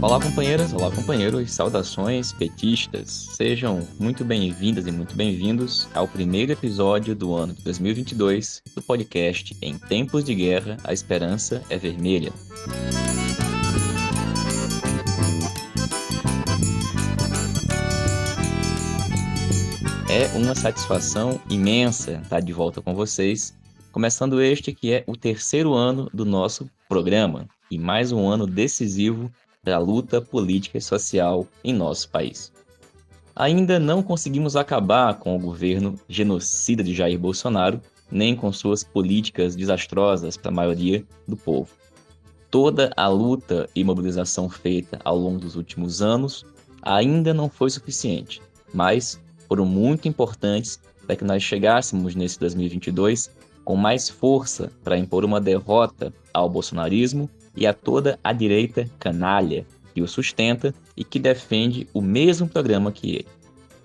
Olá, companheiras, olá, companheiros, saudações petistas. Sejam muito bem-vindas e muito bem-vindos ao primeiro episódio do ano de 2022 do podcast Em Tempos de Guerra, a Esperança é Vermelha. É uma satisfação imensa estar de volta com vocês, começando este que é o terceiro ano do nosso programa e mais um ano decisivo para a luta política e social em nosso país. Ainda não conseguimos acabar com o governo genocida de Jair Bolsonaro, nem com suas políticas desastrosas para a maioria do povo. Toda a luta e mobilização feita ao longo dos últimos anos ainda não foi suficiente, mas foram muito importantes para que nós chegássemos nesse 2022 com mais força para impor uma derrota ao bolsonarismo e a toda a direita canalha que o sustenta e que defende o mesmo programa que ele.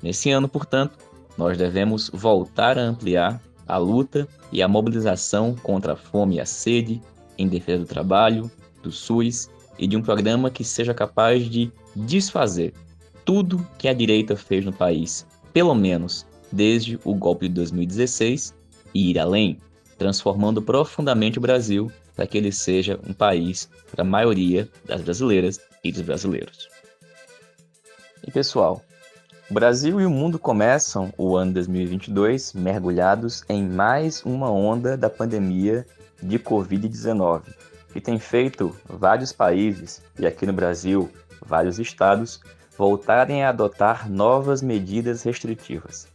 Nesse ano, portanto, nós devemos voltar a ampliar a luta e a mobilização contra a fome e a sede, em defesa do trabalho, do SUS e de um programa que seja capaz de desfazer tudo que a direita fez no país, pelo menos desde o golpe de 2016, e ir além, transformando profundamente o Brasil para que ele seja um país para a maioria das brasileiras e dos brasileiros. E pessoal, o Brasil e o mundo começam o ano 2022 mergulhados em mais uma onda da pandemia de Covid-19, que tem feito vários países, e aqui no Brasil, vários estados, voltarem a adotar novas medidas restritivas.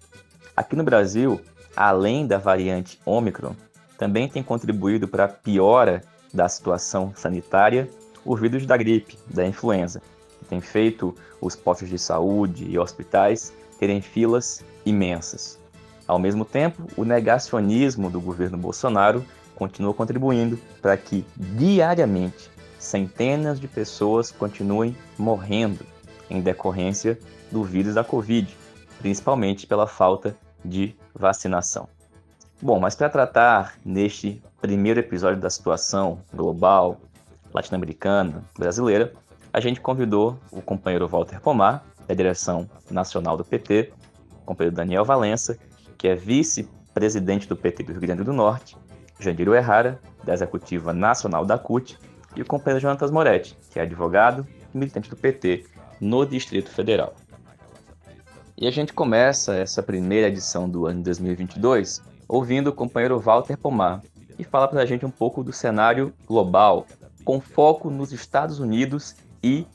Aqui no Brasil, além da variante Ômicron, também tem contribuído para a piora da situação sanitária o vírus da gripe, da influenza, que tem feito os postos de saúde e hospitais terem filas imensas. Ao mesmo tempo, o negacionismo do governo Bolsonaro continua contribuindo para que, diariamente, centenas de pessoas continuem morrendo em decorrência do vírus da Covid, principalmente pela falta de vacinação. Bom, mas para tratar neste primeiro episódio da situação global, latino-americana, brasileira, a gente convidou o companheiro Walter Pomar, da direção nacional do PT, o companheiro Daniel Valença, que é vice-presidente do PT do Rio Grande do Norte, Jandiro Errara, da executiva nacional da CUT, e o companheiro Jonatas Moretti, que é advogado e militante do PT no Distrito Federal. E a gente começa essa primeira edição do ano de 2022 ouvindo o companheiro Walter Pomar, que fala para a gente um pouco do cenário global, com foco nos Estados Unidos e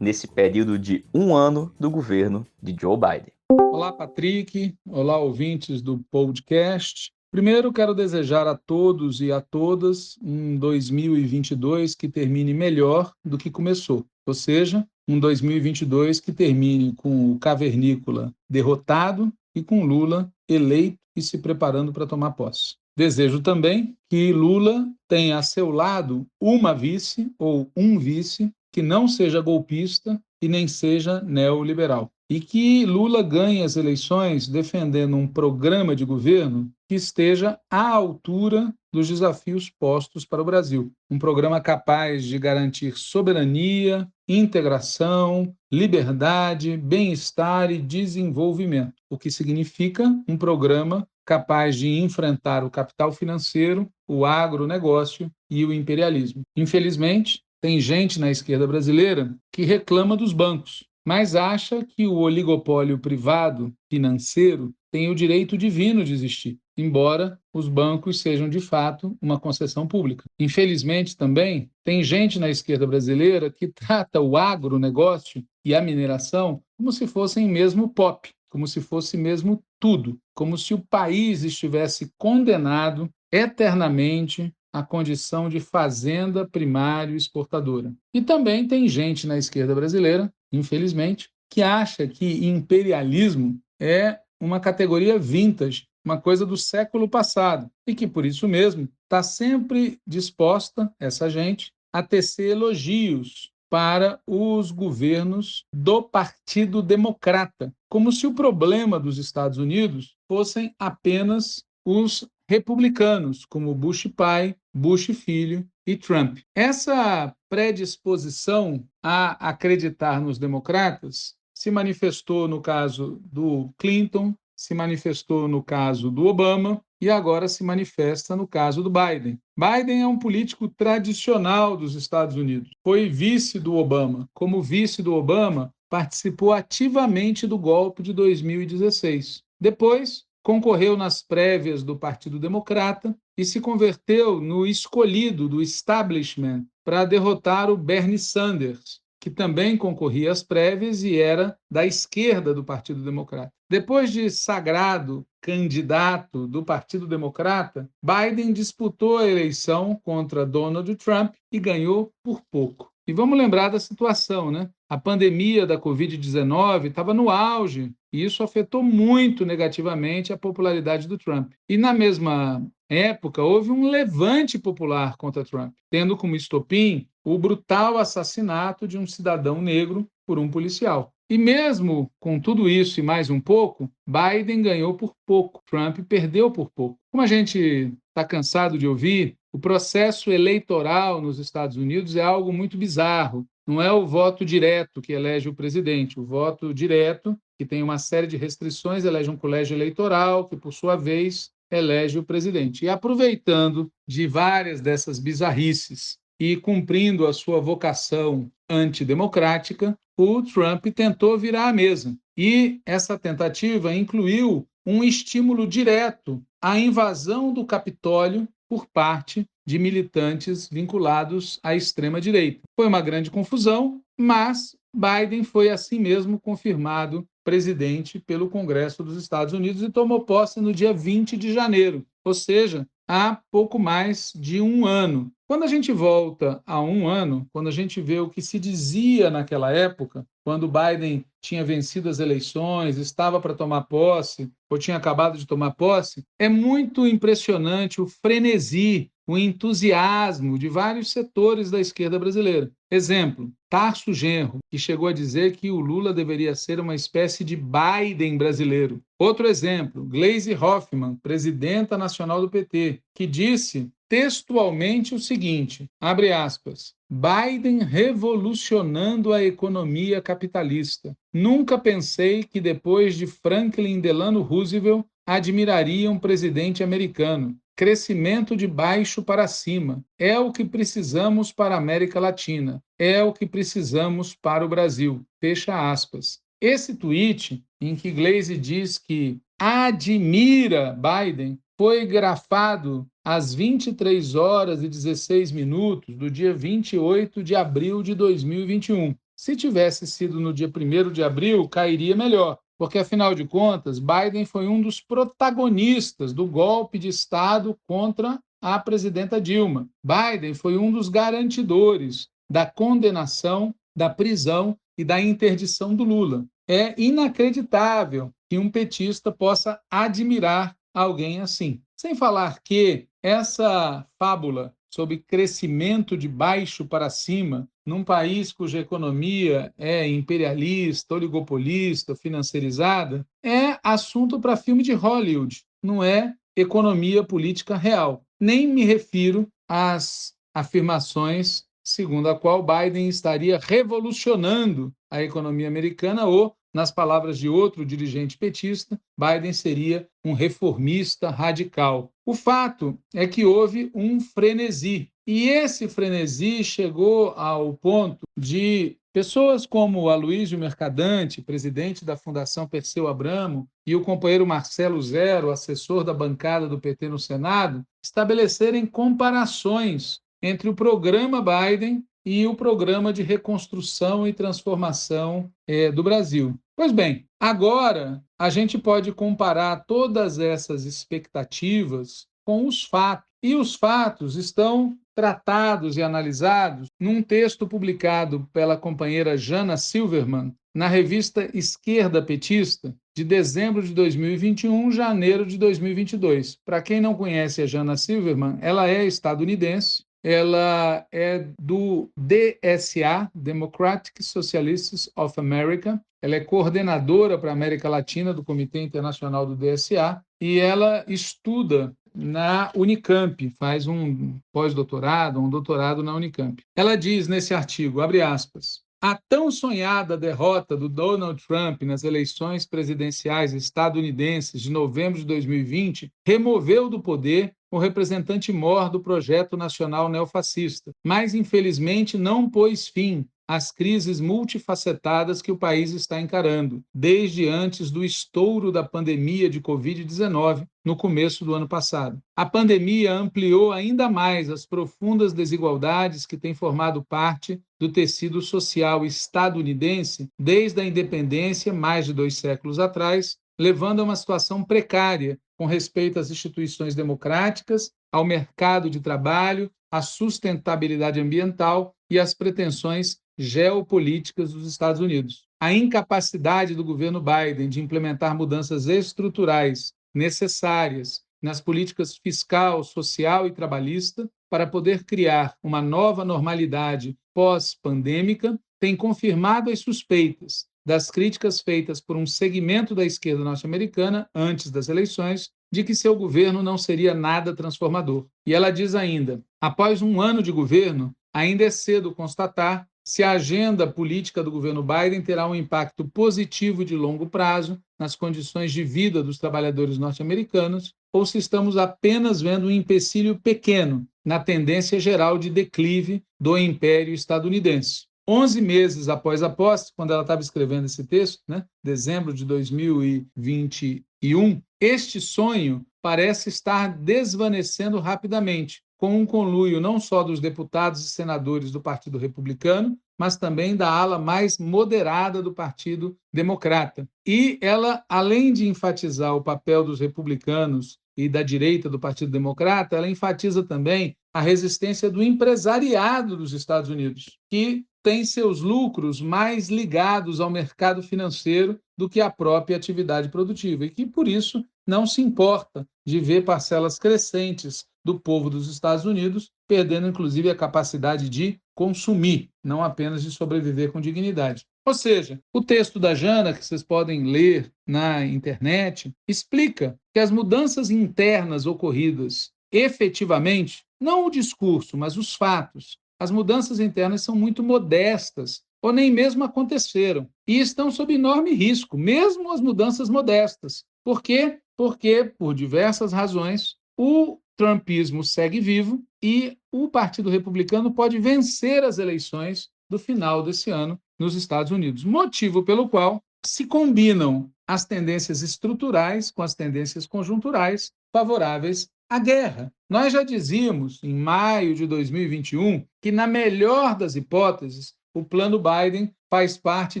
nesse período de um ano do governo de Joe Biden. Olá, Patrick. Olá, ouvintes do podcast. Primeiro, quero desejar a todos e a todas um 2022 que termine melhor do que começou, ou seja, um 2022 que termine com o cavernícola derrotado e com Lula eleito e se preparando para tomar posse. Desejo também que Lula tenha a seu lado uma vice ou um vice que não seja golpista e nem seja neoliberal. E que Lula ganhe as eleições defendendo um programa de governo que esteja à altura dos desafios postos para o Brasil. Um programa capaz de garantir soberania, integração, liberdade, bem-estar e desenvolvimento, o que significa um programa capaz de enfrentar o capital financeiro, o agronegócio e o imperialismo. Infelizmente, tem gente na esquerda brasileira que reclama dos bancos, mas acha que o oligopólio privado financeiro tem o direito divino de existir, embora os bancos sejam, de fato, uma concessão pública. Infelizmente, também, tem gente na esquerda brasileira que trata o agronegócio e a mineração como se fossem mesmo pop, como se fosse mesmo tudo, como se o país estivesse condenado eternamente à condição de fazenda primário exportadora. E também tem gente na esquerda brasileira, infelizmente, que acha que imperialismo é uma categoria vintage, uma coisa do século passado, e que, por isso mesmo, está sempre disposta, essa gente, a tecer elogios para os governos do Partido Democrata, como se o problema dos Estados Unidos fossem apenas os republicanos, como Bush pai, Bush filho e Trump. Essa predisposição a acreditar nos democratas se manifestou no caso do Clinton, se manifestou no caso do Obama e agora se manifesta no caso do Biden. Biden é um político tradicional dos Estados Unidos. Foi vice do Obama. Como vice do Obama, participou ativamente do golpe de 2016. Depois, concorreu nas prévias do Partido Democrata e se converteu no escolhido do establishment para derrotar o Bernie Sanders, que também concorria às prévias e era da esquerda do Partido Democrata. Depois de sagrado candidato do Partido Democrata, Biden disputou a eleição contra Donald Trump e ganhou por pouco. E vamos lembrar da situação, né? A pandemia da Covid-19 estava no auge e isso afetou muito negativamente a popularidade do Trump. E na mesma época, houve um levante popular contra Trump, tendo como estopim o brutal assassinato de um cidadão negro por um policial. E mesmo com tudo isso e mais um pouco, Biden ganhou por pouco, Trump perdeu por pouco. Como a gente está cansado de ouvir, o processo eleitoral nos Estados Unidos é algo muito bizarro. Não é o voto direto que elege o presidente. O voto direto, que tem uma série de restrições, elege um colégio eleitoral, que, por sua vez, elege o presidente. E aproveitando de várias dessas bizarrices e cumprindo a sua vocação antidemocrática, o Trump tentou virar a mesa. E essa tentativa incluiu um estímulo direto à invasão do Capitólio por parte de militantes vinculados à extrema-direita. Foi uma grande confusão, mas Biden foi assim mesmo confirmado presidente pelo Congresso dos Estados Unidos e tomou posse no dia 20 de janeiro, ou seja, há pouco mais de um ano. Quando a gente volta a um ano, quando a gente vê o que se dizia naquela época, quando Biden tinha vencido as eleições, estava para tomar posse, ou tinha acabado de tomar posse, é muito impressionante o frenesi, o entusiasmo de vários setores da esquerda brasileira. Exemplo, Tarso Genro, que chegou a dizer que o Lula deveria ser uma espécie de Biden brasileiro. Outro exemplo, Gleisi Hoffmann, presidenta nacional do PT, que disse textualmente o seguinte, abre aspas, Biden revolucionando a economia capitalista. Nunca pensei que depois de Franklin Delano Roosevelt admiraria um presidente americano. Crescimento de baixo para cima. É o que precisamos para a América Latina. É o que precisamos para o Brasil. Fecha aspas. Esse tweet, em que Gleisi diz que admira Biden, foi grafado às 23 horas e 16 minutos do dia 28 de abril de 2021. Se tivesse sido no dia 1º de abril, cairia melhor, porque, afinal de contas, Biden foi um dos protagonistas do golpe de Estado contra a presidenta Dilma. Biden foi um dos garantidores da condenação, da prisão e da interdição do Lula. É inacreditável que um petista possa admirar alguém assim. Sem falar que essa fábula sobre crescimento de baixo para cima, num país cuja economia é imperialista, oligopolista, financiarizada, é assunto para filme de Hollywood, não é economia política real. Nem me refiro às afirmações segundo a qual Biden estaria revolucionando a economia americana ou, nas palavras de outro dirigente petista, Biden seria um reformista radical. O fato é que houve um frenesi, e esse frenesi chegou ao ponto de pessoas como Aloysio Mercadante, presidente da Fundação Perseu Abramo, e o companheiro Marcelo Zero, assessor da bancada do PT no Senado, estabelecerem comparações entre o programa Biden e o programa de reconstrução e transformação do Brasil. Pois bem, agora a gente pode comparar todas essas expectativas com os fatos. E os fatos estão tratados e analisados num texto publicado pela companheira Jana Silverman na revista Esquerda Petista, de dezembro de 2021, janeiro de 2022. Para quem não conhece a Jana Silverman, ela é estadunidense, ela é do DSA, Democratic Socialists of America, ela é coordenadora para a América Latina do Comitê Internacional do DSA e ela estuda na Unicamp, faz um pós-doutorado, um doutorado na Unicamp. Ela diz nesse artigo, abre aspas, a tão sonhada derrota do Donald Trump nas eleições presidenciais estadunidenses de novembro de 2020 removeu do poder o representante mor do projeto nacional neofascista, mas infelizmente não pôs fim às crises multifacetadas que o país está encarando, desde antes do estouro da pandemia de Covid-19, no começo do ano passado. A pandemia ampliou ainda mais as profundas desigualdades que têm formado parte do tecido social estadunidense desde a independência, mais de 2 séculos atrás, levando a uma situação precária com respeito às instituições democráticas, ao mercado de trabalho, à sustentabilidade ambiental e às pretensões geopolíticas dos Estados Unidos. A incapacidade do governo Biden de implementar mudanças estruturais necessárias nas políticas fiscal, social e trabalhista para poder criar uma nova normalidade pós-pandêmica tem confirmado as suspeitas das críticas feitas por um segmento da esquerda norte-americana antes das eleições de que seu governo não seria nada transformador. E ela diz ainda: após um ano de governo, ainda é cedo constatar se a agenda política do governo Biden terá um impacto positivo de longo prazo nas condições de vida dos trabalhadores norte-americanos ou se estamos apenas vendo um empecilho pequeno na tendência geral de declive do império estadunidense. 11 meses após a posse, quando ela estava escrevendo esse texto, dezembro de 2021, este sonho parece estar desvanecendo rapidamente, com um conluio não só dos deputados e senadores do Partido Republicano, mas também da ala mais moderada do Partido Democrata. E ela, além de enfatizar o papel dos republicanos e da direita do Partido Democrata, ela enfatiza também a resistência do empresariado dos Estados Unidos, que tem seus lucros mais ligados ao mercado financeiro do que à própria atividade produtiva e que, por isso, não se importa de ver parcelas crescentes do povo dos Estados Unidos perdendo, inclusive, a capacidade de consumir, não apenas de sobreviver com dignidade. Ou seja, o texto da Jana, que vocês podem ler na internet, explica que as mudanças internas ocorridas efetivamente, não o discurso, mas os fatos, as mudanças internas são muito modestas ou nem mesmo aconteceram e estão sob enorme risco, mesmo as mudanças modestas. Por quê? Porque, por diversas razões, o trumpismo segue vivo e o Partido Republicano pode vencer as eleições do final desse ano nos Estados Unidos, motivo pelo qual se combinam as tendências estruturais com as tendências conjunturais favoráveis à guerra. Nós já dizíamos, em maio de 2021, que, na melhor das hipóteses, o plano Biden faz parte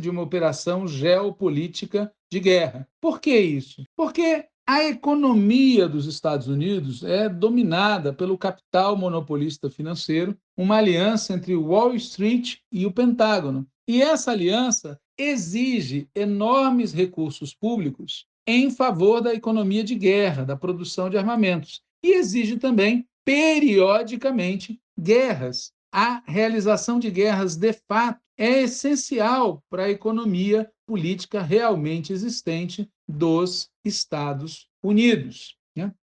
de uma operação geopolítica de guerra. Por que isso? Porque a economia dos Estados Unidos é dominada pelo capital monopolista financeiro, uma aliança entre Wall Street e o Pentágono. E essa aliança exige enormes recursos públicos em favor da economia de guerra, da produção de armamentos. E exige também, periodicamente, guerras. A realização de guerras, de fato, é essencial para a economia política realmente existente dos Estados Unidos.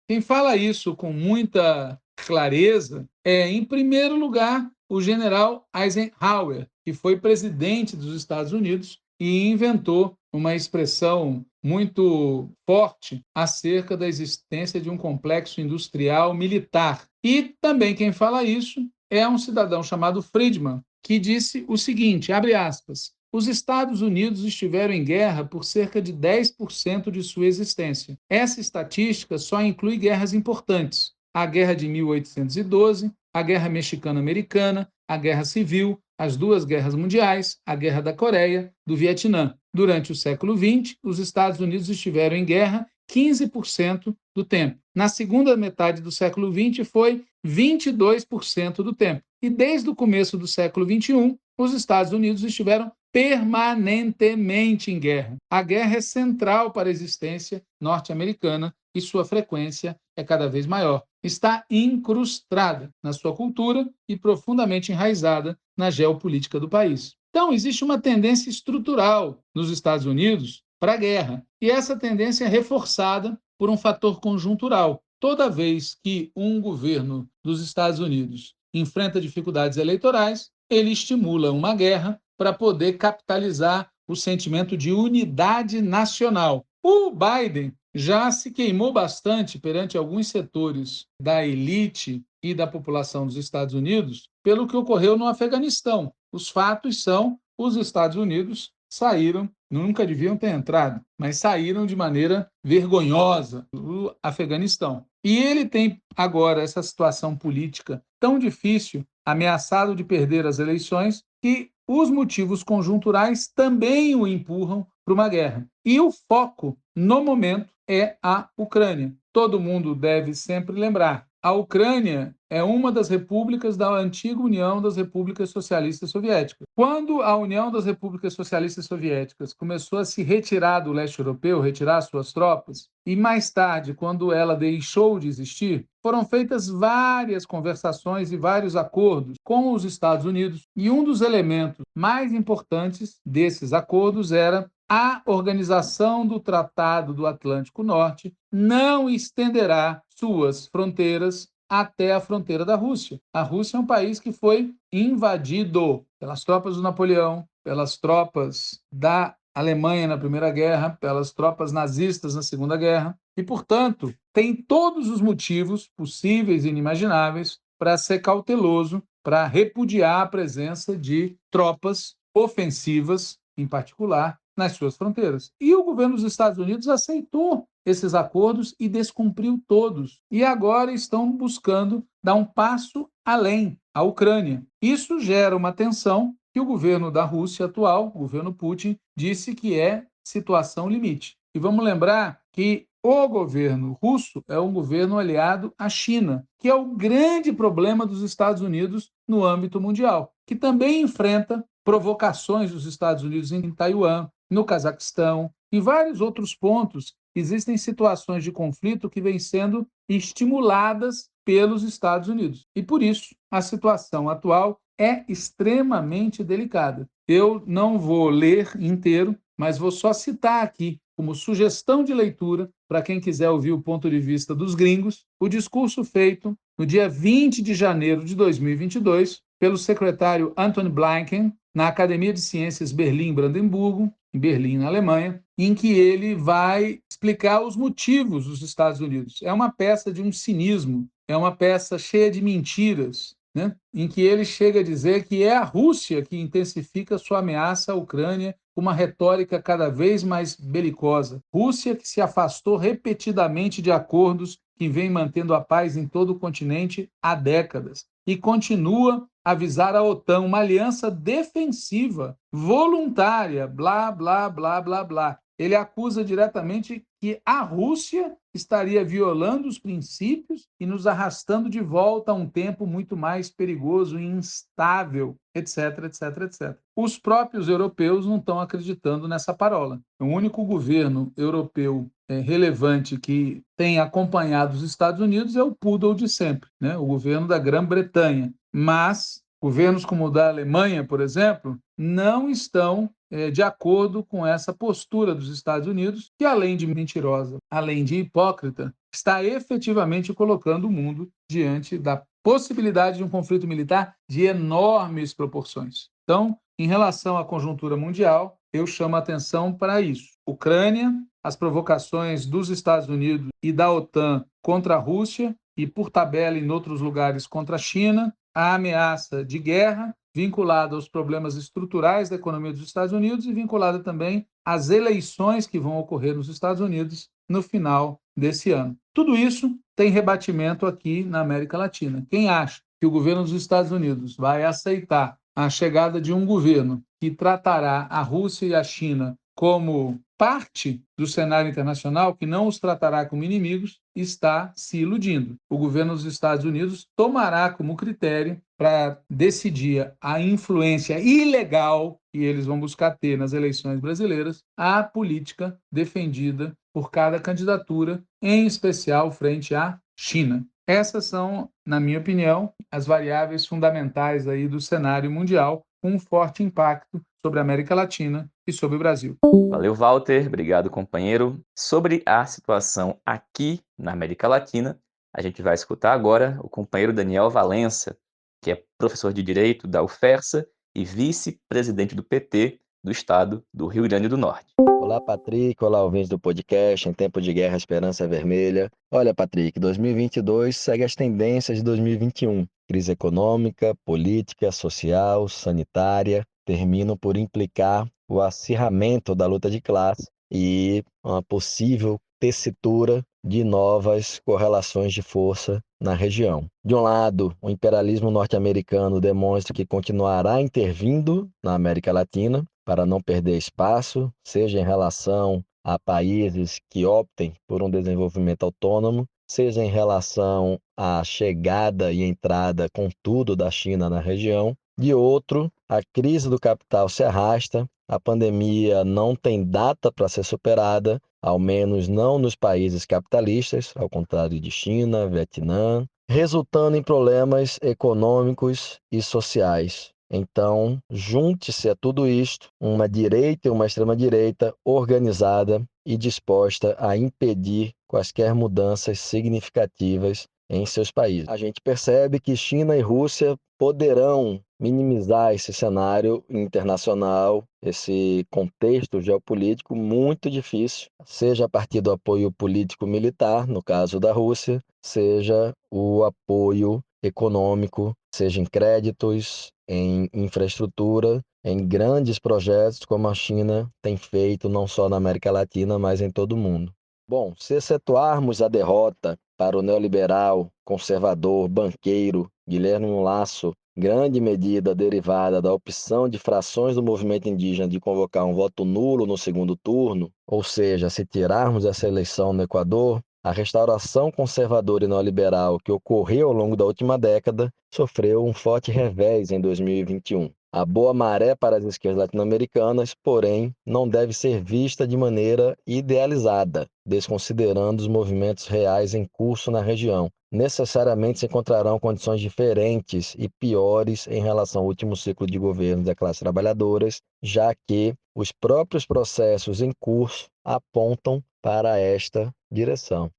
Quem fala isso com muita clareza é, em primeiro lugar, o general Eisenhower, que foi presidente dos Estados Unidos e inventou uma expressão muito forte acerca da existência de um complexo industrial militar. E também quem fala isso é um cidadão chamado Friedman, que disse o seguinte, abre aspas, os Estados Unidos estiveram em guerra por cerca de 10% de sua existência. Essa estatística só inclui guerras importantes. A Guerra de 1812, a Guerra Mexicano-Americana, a Guerra Civil, as duas guerras mundiais, a Guerra da Coreia, do Vietnã. Durante o século XX, os Estados Unidos estiveram em guerra 15% do tempo. Na segunda metade do século XX, foi 22% do tempo. E desde o começo do século XXI, os Estados Unidos estiveram permanentemente em guerra. A guerra é central para a existência norte-americana e sua frequência é cada vez maior. Está incrustada na sua cultura e profundamente enraizada na geopolítica do país. Então, existe uma tendência estrutural nos Estados Unidos para a guerra. E essa tendência é reforçada por um fator conjuntural. toda vez que um governo dos Estados Unidos enfrenta dificuldades eleitorais, ele estimula uma guerra para poder capitalizar o sentimento de unidade nacional. O Biden já se queimou bastante perante alguns setores da elite e da população dos Estados Unidos pelo que ocorreu no Afeganistão. Os fatos são: os Estados Unidos saíram, nunca deviam ter entrado, mas saíram de maneira vergonhosa do Afeganistão. E ele tem agora essa situação política tão difícil, ameaçado de perder as eleições, que os motivos conjunturais também o empurram para uma guerra. E o foco, no momento, é a Ucrânia. Todo mundo deve sempre lembrar: a Ucrânia é uma das repúblicas da antiga União das Repúblicas Socialistas Soviéticas. Quando a União das Repúblicas Socialistas Soviéticas começou a se retirar do leste europeu, retirar suas tropas, e mais tarde, quando ela deixou de existir, foram feitas várias conversações e vários acordos com os Estados Unidos, e um dos elementos mais importantes desses acordos era: a Organização do Tratado do Atlântico Norte não estenderá suas fronteiras até a fronteira da Rússia. A Rússia é um país que foi invadido pelas tropas do Napoleão, pelas tropas da Alemanha na Primeira Guerra, pelas tropas nazistas na Segunda Guerra, e, portanto, tem todos os motivos possíveis e inimagináveis para ser cauteloso, para repudiar a presença de tropas ofensivas, em particular, nas suas fronteiras. E o governo dos Estados Unidos aceitou esses acordos e descumpriu todos. E agora estão buscando dar um passo além, a Ucrânia. Isso gera uma tensão que o governo da Rússia atual, o governo Putin, disse que é situação limite. E vamos lembrar que o governo russo é um governo aliado à China, que é o grande problema dos Estados Unidos no âmbito mundial, que também enfrenta provocações dos Estados Unidos em Taiwan, no Cazaquistão, em vários outros pontos. Existem situações de conflito que vêm sendo estimuladas pelos Estados Unidos. E por isso, a situação atual é extremamente delicada. Eu não vou ler inteiro, mas vou só citar aqui, como sugestão de leitura, para quem quiser ouvir o ponto de vista dos gringos, o discurso feito no dia 20 de janeiro de 2022 pelo secretário Antony Blinken na Academia de Ciências Berlim-Brandenburgo, em Berlim, na Alemanha, em que ele vai explicar os motivos dos Estados Unidos. É uma peça de um cinismo, é uma peça cheia de mentiras, né? Em que ele chega a dizer que é a Rússia que intensifica sua ameaça à Ucrânia com uma retórica cada vez mais belicosa. Rússia que se afastou repetidamente de acordos que vem mantendo a paz em todo o continente há décadas e continua a avisar a OTAN, uma aliança defensiva, voluntária, blá, blá, blá, blá, blá. Ele acusa diretamente que a Rússia estaria violando os princípios e nos arrastando de volta a um tempo muito mais perigoso e instável, etc, etc, etc. Os próprios europeus não estão acreditando nessa parola. O único governo europeu relevante que tem acompanhado os Estados Unidos é o poodle de sempre, né? O governo da Grã-Bretanha. Mas governos como o da Alemanha, por exemplo, não estão de acordo com essa postura dos Estados Unidos, que, além de mentirosa, além de hipócrita, está efetivamente colocando o mundo diante da possibilidade de um conflito militar de enormes proporções. Então, em relação à conjuntura mundial, eu chamo a atenção para isso. Ucrânia, as provocações dos Estados Unidos e da OTAN contra a Rússia e, por tabela, em outros lugares, contra a China, a ameaça de guerra, vinculada aos problemas estruturais da economia dos Estados Unidos e vinculada também às eleições que vão ocorrer nos Estados Unidos no final desse ano. Tudo isso tem rebatimento aqui na América Latina. Quem acha que o governo dos Estados Unidos vai aceitar a chegada de um governo que tratará a Rússia e a China como parte do cenário internacional, que não os tratará como inimigos, está se iludindo. O governo dos Estados Unidos tomará como critério para decidir a influência ilegal que eles vão buscar ter nas eleições brasileiras a política defendida por cada candidatura, em especial frente à China. Essas são, na minha opinião, as variáveis fundamentais aí do cenário mundial, com um forte impacto sobre a América Latina e sobre o Brasil. Valeu, Walter. Obrigado, companheiro. Sobre a situação aqui na América Latina, A gente vai escutar agora o companheiro Daniel Valença, que é professor de Direito da UFERSA e vice-presidente do PT do estado do Rio Grande do Norte. Olá, Patrick. Olá, ouvintes do podcast Em Tempo de Guerra, Esperança é Vermelha. Olha, Patrick, 2022 segue as tendências de 2021. Crise econômica, política, social, sanitária, terminam por implicar o acirramento da luta de classe e uma possível tessitura de novas correlações de força na região. De um lado, o imperialismo norte-americano demonstra que continuará intervindo na América Latina para não perder espaço, seja em relação a países que optem por um desenvolvimento autônomo, seja em relação à chegada e entrada com tudo da China na região. De outro, a crise do capital se arrasta, a pandemia não tem data para ser superada, ao menos não nos países capitalistas, ao contrário de China, Vietnã, resultando em problemas econômicos e sociais. Então, junte-se a tudo isto uma direita e uma extrema-direita organizada e disposta a impedir quaisquer mudanças significativas em seus países. A gente percebe que China e Rússia poderão minimizar esse cenário internacional, esse contexto geopolítico muito difícil, seja a partir do apoio político-militar, no caso da Rússia, seja o apoio econômico, seja em créditos, em infraestrutura, em grandes projetos como a China tem feito não só na América Latina, mas em todo o mundo. Bom, se excetuarmos a derrota para o neoliberal, conservador, banqueiro Guilherme Lasso, grande medida derivada da opção de frações do movimento indígena de convocar um voto nulo no segundo turno, ou seja, se tirarmos essa eleição no Equador, a restauração conservadora e neoliberal que ocorreu ao longo da última década sofreu um forte revés em 2021. A boa maré para as esquerdas latino-americanas, porém, não deve ser vista de maneira idealizada, desconsiderando os movimentos reais em curso na região. Necessariamente se encontrarão condições diferentes e piores em relação ao último ciclo de governo das classes trabalhadoras, já que os próprios processos em curso apontam para esta direção.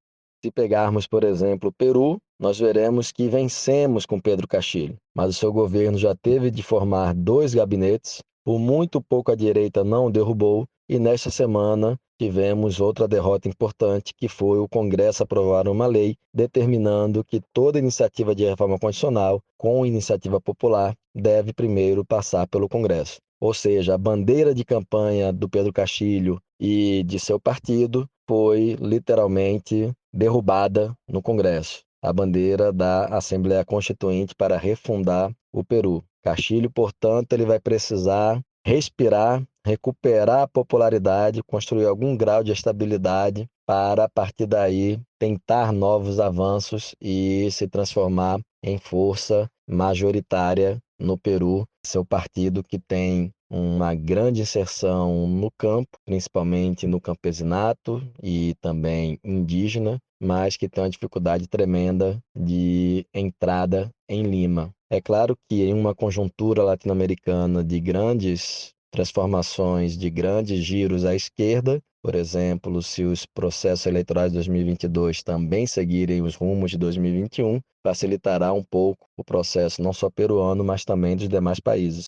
Se pegarmos, por exemplo, o Peru, nós veremos que vencemos com Pedro Castilho, mas o seu governo já teve de formar 2 gabinetes, por muito pouco a direita não o derrubou, e nesta semana tivemos outra derrota importante, que foi o Congresso aprovar uma lei determinando que toda iniciativa de reforma constitucional com iniciativa popular deve primeiro passar pelo Congresso. Ou seja, a bandeira de campanha do Pedro Castilho e de seu partido foi literalmente derrubada no Congresso, a bandeira da Assembleia Constituinte para refundar o Peru. Castilho, portanto, ele vai precisar respirar, recuperar a popularidade, construir algum grau de estabilidade para, a partir daí, tentar novos avanços e se transformar em força majoritária no Peru, seu partido que tem uma grande inserção no campo, principalmente no campesinato e também indígena, mas que tem uma dificuldade tremenda de entrada em Lima. É claro que em uma conjuntura latino-americana de grandes transformações, de grandes giros à esquerda, por exemplo, se os processos eleitorais de 2022 também seguirem os rumos de 2021, facilitará um pouco o processo não só peruano, mas também dos demais países.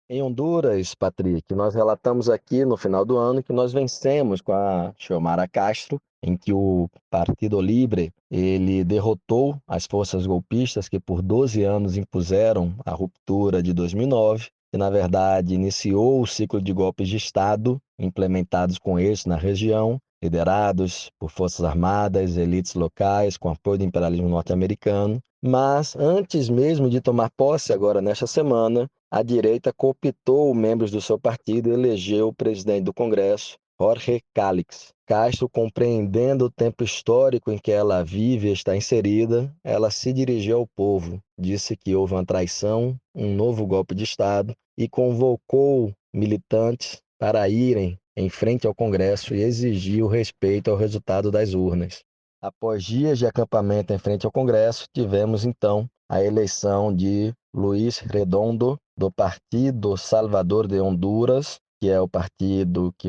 Em Honduras, Patrick, nós relatamos aqui no final do ano que nós vencemos com a Xiomara Castro, em que o Partido Libre ele derrotou as forças golpistas que por 12 anos impuseram a ruptura de 2009, que na verdade iniciou o ciclo de golpes de Estado implementados com esse na região, liderados por forças armadas, elites locais, com apoio do imperialismo norte-americano. Mas antes mesmo de tomar posse agora nesta semana, a direita cooptou membros do seu partido e elegeu o presidente do Congresso, Jorge Cálix. Castro, compreendendo o tempo histórico em que ela vive e está inserida, ela se dirigiu ao povo, disse que houve uma traição, um novo golpe de Estado e convocou militantes para irem em frente ao Congresso e exigir o respeito ao resultado das urnas. Após dias de acampamento em frente ao Congresso, tivemos então a eleição de Luiz Redondo, do Partido Salvador de Honduras, que é o partido que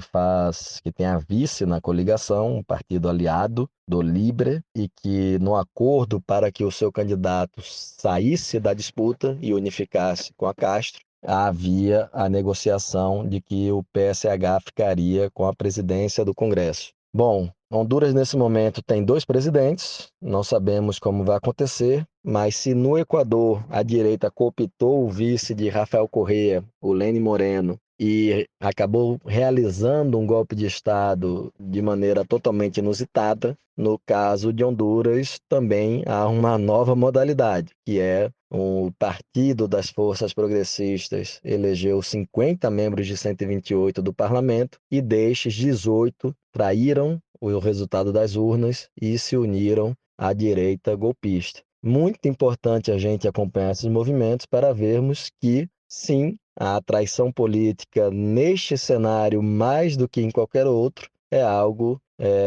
tem a vice na coligação, um partido aliado do Libre, e que no acordo para que o seu candidato saísse da disputa e unificasse com a Castro, havia a negociação de que o PSH ficaria com a presidência do Congresso. Bom, Honduras nesse momento tem 2 presidentes, não sabemos como vai acontecer, mas se no Equador a direita cooptou o vice de Rafael Correa, o Lenin Moreno, e acabou realizando um golpe de Estado de maneira totalmente inusitada, no caso de Honduras também há uma nova modalidade, que é o Partido das Forças Progressistas elegeu 50 membros de 128 do parlamento e destes 18 traíram o resultado das urnas e se uniram à direita golpista. Muito importante a gente acompanhar esses movimentos para vermos que, sim, a traição política neste cenário, mais do que em qualquer outro, é algo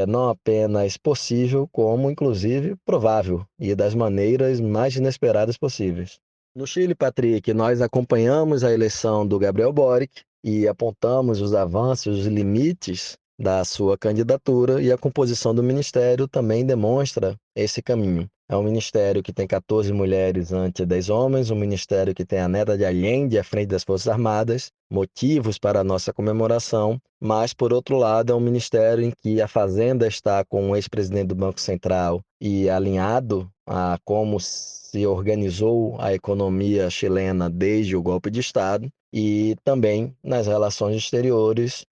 não apenas possível, como inclusive provável e das maneiras mais inesperadas possíveis. No Chile, Patrick, nós acompanhamos a eleição do Gabriel Boric e apontamos os avanços, os limites da sua candidatura, e a composição do ministério também demonstra esse caminho. É um ministério que tem 14 mulheres ante 10 homens, um ministério que tem a neta de Allende à frente das Forças Armadas, motivos para a nossa comemoração, mas, por outro lado, é um ministério em que a Fazenda está com o ex-presidente do Banco Central e alinhado a como se organizou a economia chilena desde o golpe de Estado, e também nas relações exteriores,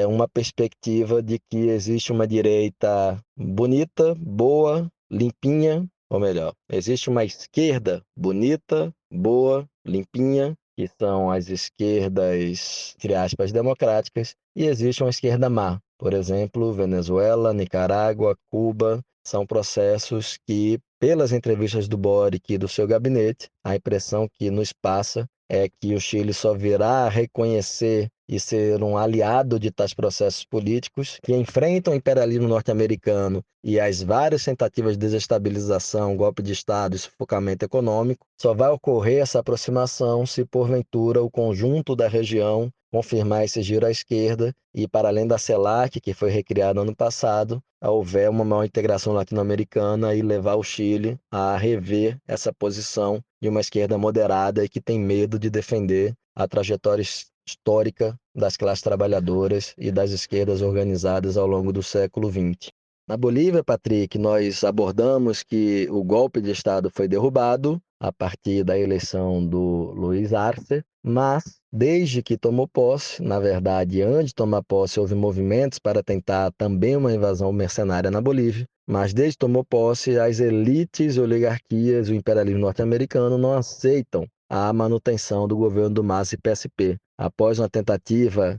uma perspectiva de que existe uma direita bonita, boa, limpinha, ou melhor, existe uma esquerda bonita, boa, limpinha, que são as esquerdas, entre aspas, democráticas, e existe uma esquerda má. Por exemplo, Venezuela, Nicarágua, Cuba, são processos que, pelas entrevistas do Boric e do seu gabinete, a impressão que nos passa é que o Chile só virá a reconhecer e ser um aliado de tais processos políticos que enfrentam o imperialismo norte-americano e as várias tentativas de desestabilização, golpe de Estado e sufocamento econômico. Só vai ocorrer essa aproximação se, porventura, o conjunto da região confirmar esse giro à esquerda e, para além da CELAC, que foi recriada ano passado, houver uma maior integração latino-americana e levar o Chile a rever essa posição de uma esquerda moderada e que tem medo de defender a trajetória histórica das classes trabalhadoras e das esquerdas organizadas ao longo do século XX. Na Bolívia, Patrick, nós abordamos que o golpe de Estado foi derrubado a partir da eleição do Luiz Arce, mas desde que tomou posse, na verdade, antes de tomar posse, houve movimentos para tentar também uma invasão mercenária na Bolívia, mas desde que tomou posse, as elites, oligarquias, o imperialismo norte-americano não aceitam a manutenção do governo do MAS e PSP. Após uma tentativa,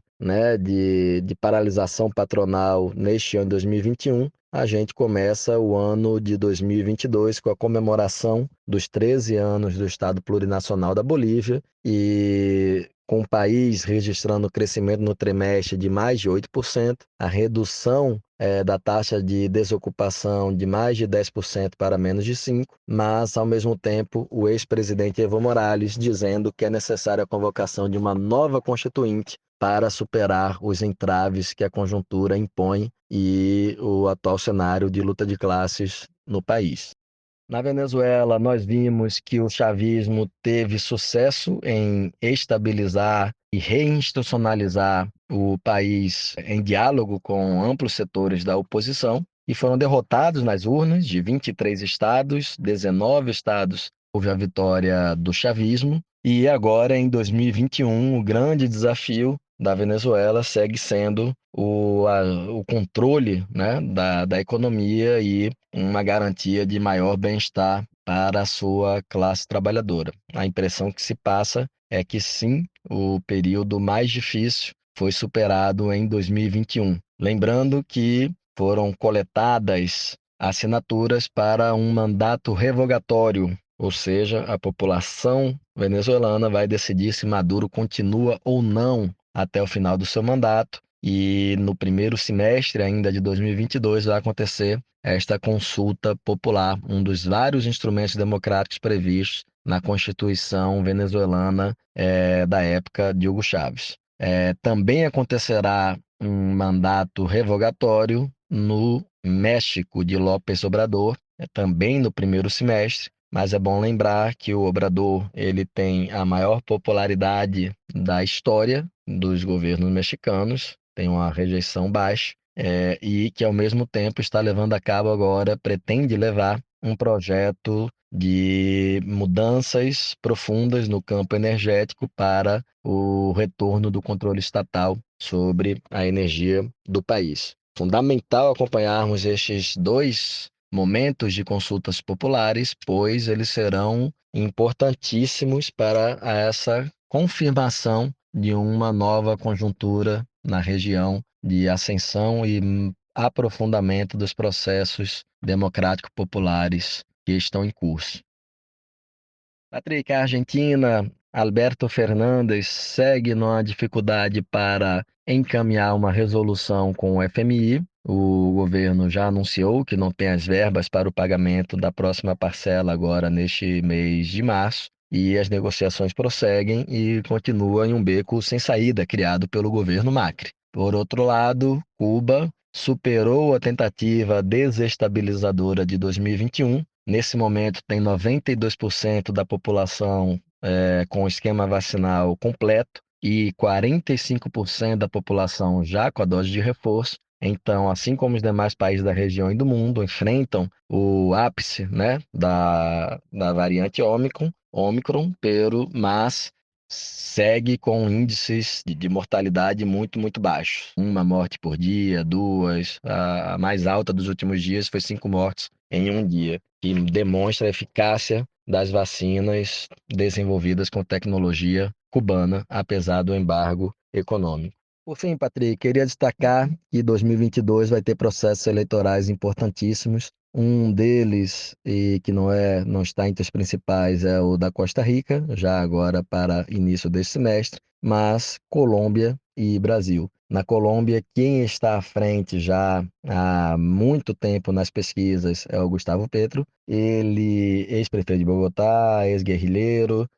de paralisação patronal neste ano de 2021, a gente começa o ano de 2022 com a comemoração dos 13 anos do Estado Plurinacional da Bolívia e com o país registrando crescimento no trimestre de mais de 8%, a redução da taxa de desocupação de mais de 10% para menos de 5%, mas, ao mesmo tempo, o ex-presidente Evo Morales dizendo que é necessária a convocação de uma nova constituinte para superar os entraves que a conjuntura impõe e o atual cenário de luta de classes no país. Na Venezuela, nós vimos que o chavismo teve sucesso em estabilizar e reinstitucionalizar o país em diálogo com amplos setores da oposição e foram derrotados nas urnas de 23 estados, 19 estados houve a vitória do chavismo e agora, em 2021, o grande desafio da Venezuela segue sendo o controle, da economia e uma garantia de maior bem-estar para a sua classe trabalhadora. A impressão que se passa é que sim, o período mais difícil foi superado em 2021. Lembrando que foram coletadas assinaturas para um mandato revogatório, ou seja, a população venezuelana vai decidir se Maduro continua ou não até o final do seu mandato, e no primeiro semestre ainda de 2022 vai acontecer esta consulta popular, um dos vários instrumentos democráticos previstos na Constituição venezuelana da época de Hugo Chávez. Também acontecerá um mandato revogatório no México de López Obrador, também no primeiro semestre, mas é bom lembrar que o Obrador ele tem a maior popularidade da história dos governos mexicanos, tem uma rejeição baixa, e que ao mesmo tempo está levando a cabo agora, pretende levar um projeto de mudanças profundas no campo energético para o retorno do controle estatal sobre a energia do país. Fundamental acompanharmos estes dois momentos de consultas populares, pois eles serão importantíssimos para essa confirmação de uma nova conjuntura na região de ascensão e aprofundamento dos processos democráticos populares que estão em curso. Patrick, a Argentina, Alberto Fernandes segue numa dificuldade para encaminhar uma resolução com o FMI. O governo já anunciou que não tem as verbas para o pagamento da próxima parcela agora neste mês de março. E as negociações prosseguem e continua em um beco sem saída criado pelo governo Macri. Por outro lado, Cuba superou a tentativa desestabilizadora de 2021. Nesse momento, tem 92% da população com o esquema vacinal completo e 45% da população já com a dose de reforço. Então, assim como os demais países da região e do mundo enfrentam o ápice, né, da variante Ômicron, mas segue com índices de mortalidade muito, muito baixos. Uma morte por dia, duas. A mais alta dos últimos dias foi 5 mortes em um dia, que demonstra a eficácia das vacinas desenvolvidas com tecnologia cubana, apesar do embargo econômico. Por fim, Patrick, queria destacar que 2022 vai ter processos eleitorais importantíssimos. Um deles, e que não está entre os principais, é o da Costa Rica, já agora para início deste semestre, mas Colômbia e Brasil. Na Colômbia, quem está à frente já há muito tempo nas pesquisas é o Gustavo Petro, ele ex-prefeito de Bogotá, ex-guerrilheiro,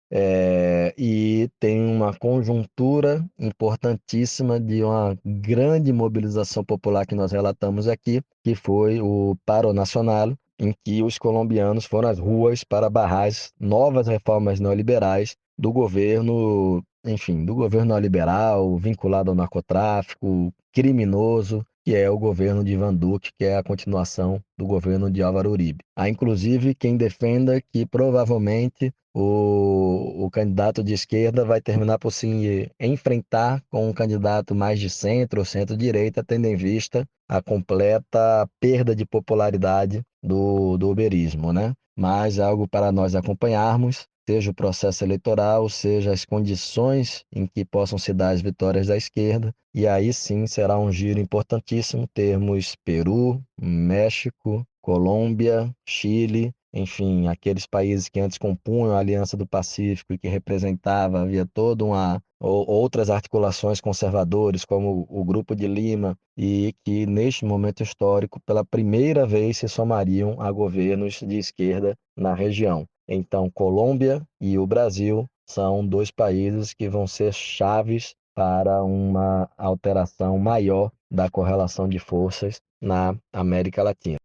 e tem uma conjuntura importantíssima de uma grande mobilização popular que nós relatamos aqui, que foi o Paro Nacional, em que os colombianos foram às ruas para barrar as novas reformas neoliberais do governo, enfim, do governo neoliberal, vinculado ao narcotráfico, criminoso, que é o governo de Ivan Duque, que é a continuação do governo de Álvaro Uribe. Há, inclusive, quem defenda que provavelmente o candidato de esquerda vai terminar por se enfrentar com um candidato mais de centro ou centro-direita, tendo em vista a completa perda de popularidade do uberismo, né? Mas é algo para nós acompanharmos, seja o processo eleitoral, seja as condições em que possam se dar as vitórias da esquerda, e aí sim será um giro importantíssimo termos Peru, México, Colômbia, Chile, enfim, aqueles países que antes compunham a Aliança do Pacífico e que representava, havia toda outras articulações conservadoras, como o Grupo de Lima, e que neste momento histórico, pela primeira vez, se somariam a governos de esquerda na região. Então, Colômbia e o Brasil são dois países que vão ser chaves para uma alteração maior da correlação de forças na América Latina.